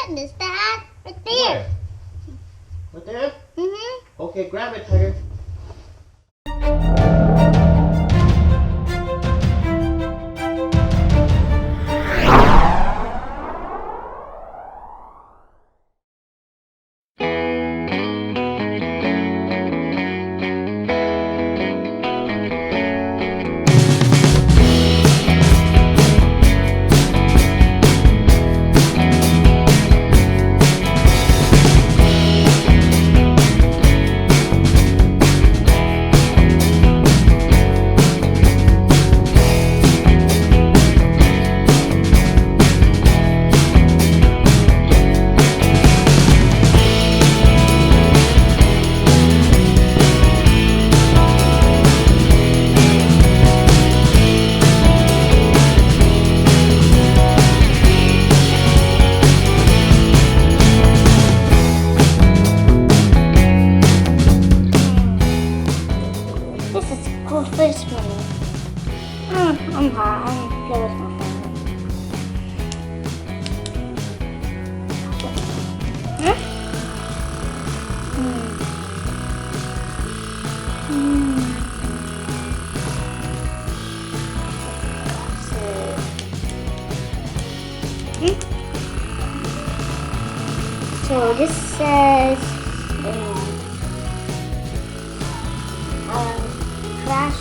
goodness, Dad. Right there. Where? Right there? Mm-hmm. Okay, grab it, Tiger. First one. I'm hot. I'm gonna play with my family. So this says crash.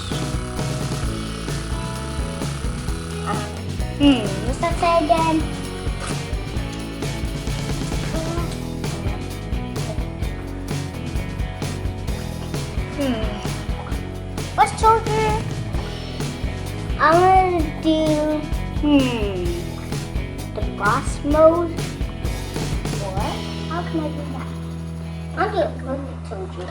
What's that say again? What's children? I'm gonna do the boss mode. What? How can I do that? I'll do it when I told you.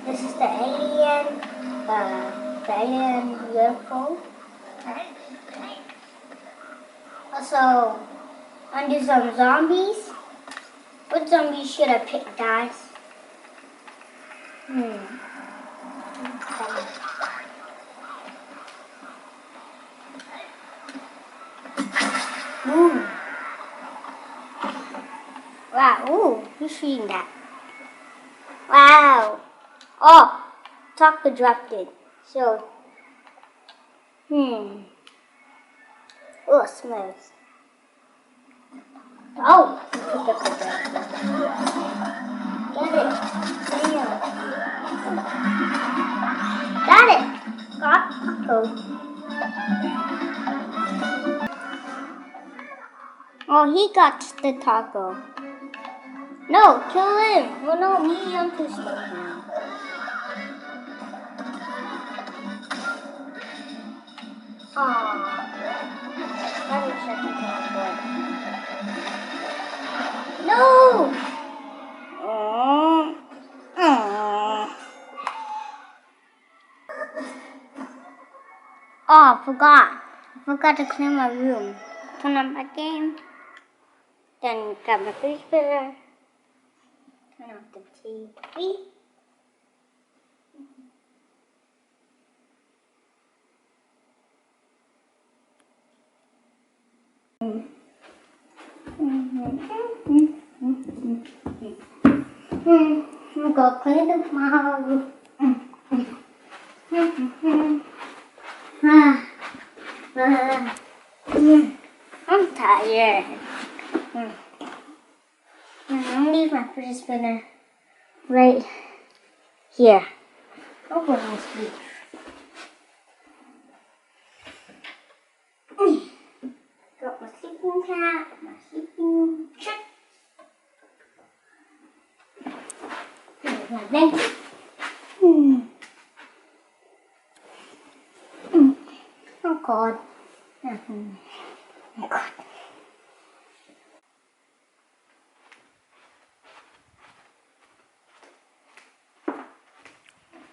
This is the alien UFO. Also, I'm gonna do some zombies. What zombies should I pick, guys? Ooh. Wow, ooh, who's shooting that? Wow. Oh, taco dropped it. So, oh, it smells. Oh, get it. Got it. Got taco. Oh, he got the taco. No, kill him. Well, no, me, I'm too slow now. Aww. I wish I could teleport. No! Oh, I forgot to clean my room. Turn on my game. Then grab my fish spinner. Turn off the TV. I'm gonna clean up my room. I'm tired. I'm gonna leave my fidget spinner right here. I'll go to sleep. Got my sleeping cat, my sleeping chick. Here's my blanket. Oh God. Oh God.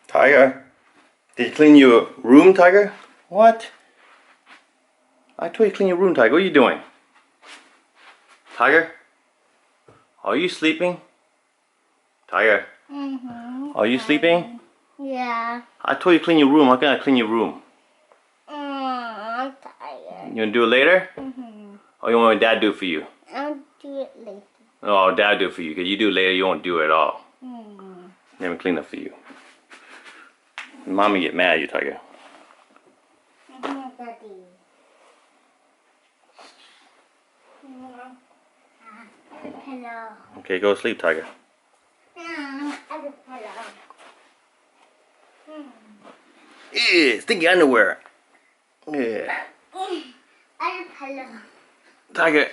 Tiger, did you clean your room, Tiger? What? I told you to clean your room, Tiger. What are you doing? Tiger? Are you sleeping? Tiger? Are you sleeping? Yeah. I told you to clean your room. How can I clean your room? You want to do it later? Or you want my dad to do it for you? I'll do it later. Oh, dad do it for you. Because you do it later, you won't do it at all. Let me clean up for you. Mommy get mad at you, Tiger. Daddy. Hello. Okay, go to sleep, Tiger. Hello. Ew, stinky underwear. Yeah. Hello. Tiger,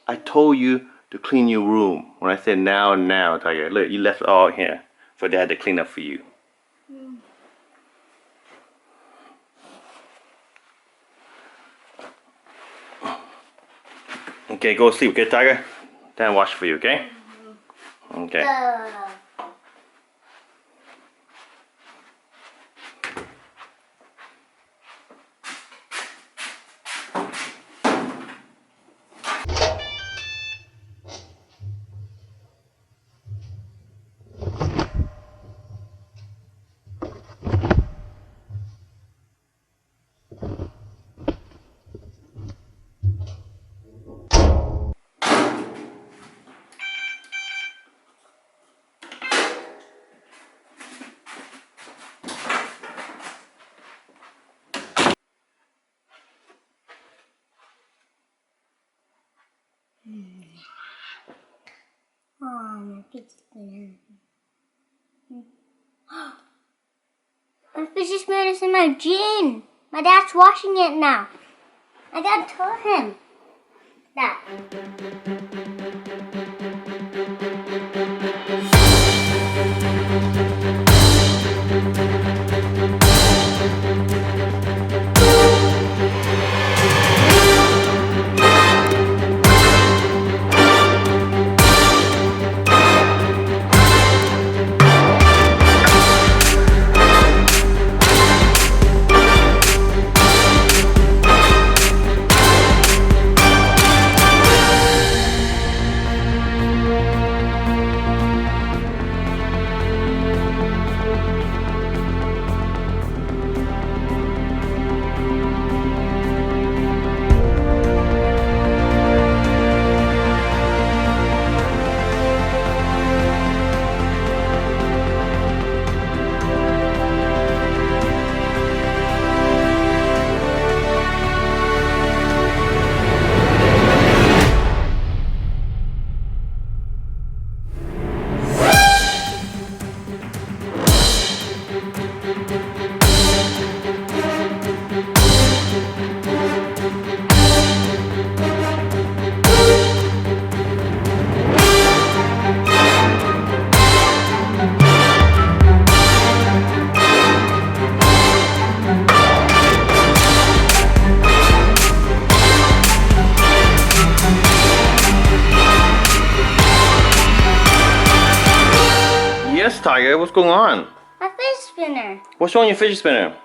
I told you to clean your room. When I said now, Tiger. Look, you left it all here for dad to clean up for you. Okay, go to sleep, okay, Tiger? Dad wash for you, okay? Okay. Oh, my fidget spinner. My fidget spinner is in my jean. My dad's washing it now. My dad told him that. Yes, Tiger, what's going on? My fidget spinner. What's wrong with your fidget spinner?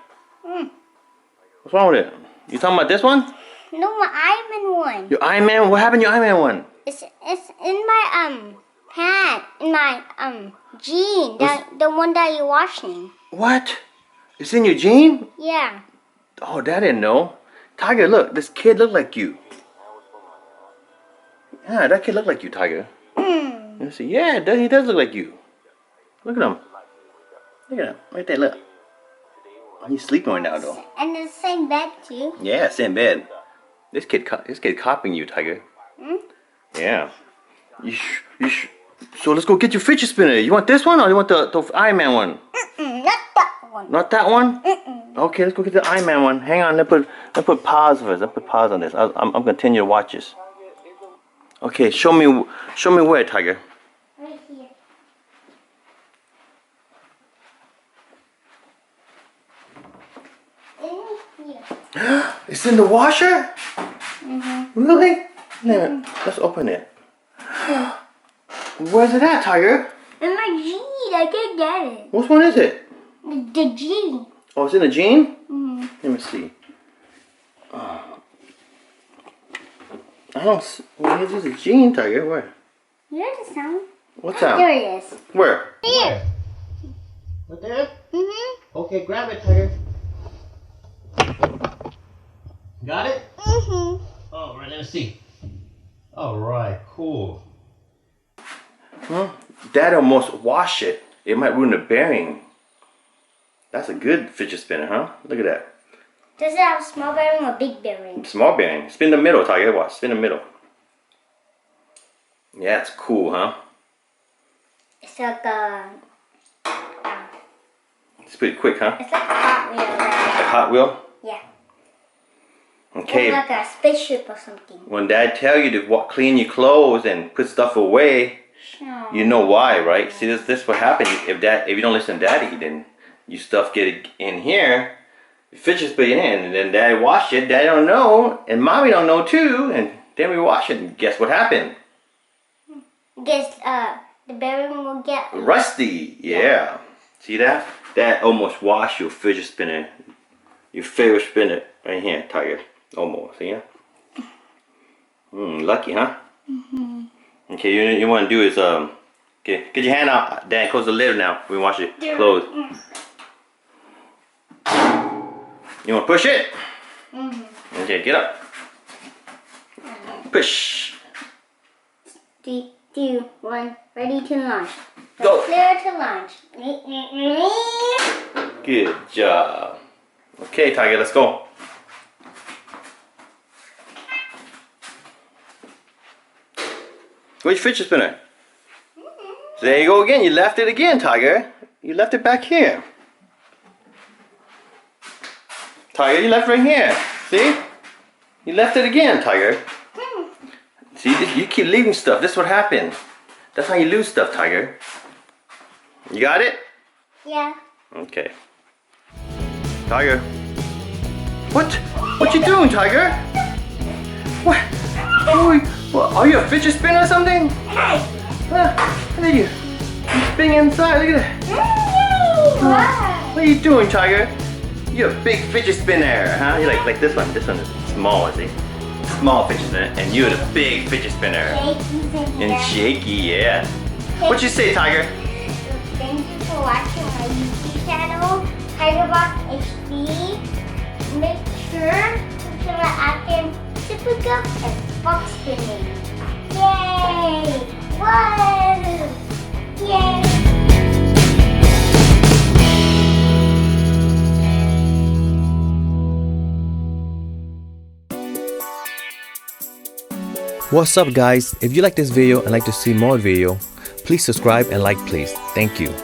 What's wrong with it? You talking about this one? No, my Iron one. Your Iron Man? What happened to your Iron Man one? It's in my pant, in my jean, the one that you're washing. What? It's in your jean? Yeah. Oh, Dad didn't know. Tiger, look, this kid look like you. Yeah, that kid look like you, Tiger. You see, yeah, he does look like you. Look at him. Look at him, right there. Look. He's sleeping right now, though. And in the same bed too. Yeah, same bed. This kid copying you, Tiger. Yeah. So let's go get your fidget spinner. You want this one or you want the Iron Man one? Not that one. Not that one? Okay, let's go get the Iron Man one. Hang on, let's put pause first. Let's put pause on this. I'm gonna continue to watch this. Okay, show me where, Tiger. Right here. In here. It's in the washer? Really? Let's open it. Where's it at, Tiger? In my jean, I can't get it. Which one is it? The jean. Oh, it's in the jean? Let me see. I don't see. Where is this jean, Tiger? Where? Here's the sound. What sound? There it is. Where? Here. Right there? Okay, grab it, Tiger. Got it? Mm-hmm. All right, let me see. All right, cool. Huh? Dad almost washed it. It might ruin the bearing. That's a good fidget spinner, huh? Look at that. Does it have a small bearing or big bearing? Small bearing. Spin the middle, Tiger. Watch. Spin the middle. Yeah, it's cool, huh? It's like a... It's pretty quick, huh? It's like a Hot Wheel, right? A Hot Wheel? Yeah. Okay. It's like a spaceship or something. When Dad tell you to clean your clothes and put stuff away, you know why, right? See, this what happens if you don't listen to Daddy. Then you stuff get in here, your fidget spinner in, and then Daddy wash it. Daddy don't know, and Mommy don't know too, and then we wash it. And guess what happened? Guess the bearing will get Rusty. Yeah. See that? That almost washed your fidget spinner, your favorite spinner right here, Tiger. Almost. See ya? Lucky, huh? Mm-hmm. Okay, you want to do is okay, get your hand out, Dan. Close the lid now. We wash it. Close. You want to push it? Mm-hmm. Okay, get up. Push. 3, 2, 1, ready to launch. Go. Clear to launch. Good job. Okay, Tiger, let's go. Where's your fidget spinner? So there you go again. You left it again, Tiger. You left it back here. Tiger, you left it right here. See? You left it again, Tiger. See, you keep leaving stuff. This is what happened. That's how you lose stuff, Tiger. You got it? Yeah. Okay. Tiger. What? What you doing, Tiger? What? What? Are you a fidget spinner or something? Hey. What are you? You spinning inside. Look at that. Wow. What are you doing, Tiger? You're a big fidget spinner, huh? You're like this one. This one is small, see? Small fidget spinner, and you're the big fidget spinner. And shaky, yeah. What you say, Tiger? Thank you for watching my YouTube channel, TigerBox HD. Make sure to turn on acting SuperCar and box spinning. Yay! Whoa! Yay! What's up guys? If you like this video and like to see more video, please subscribe and like please. Thank you.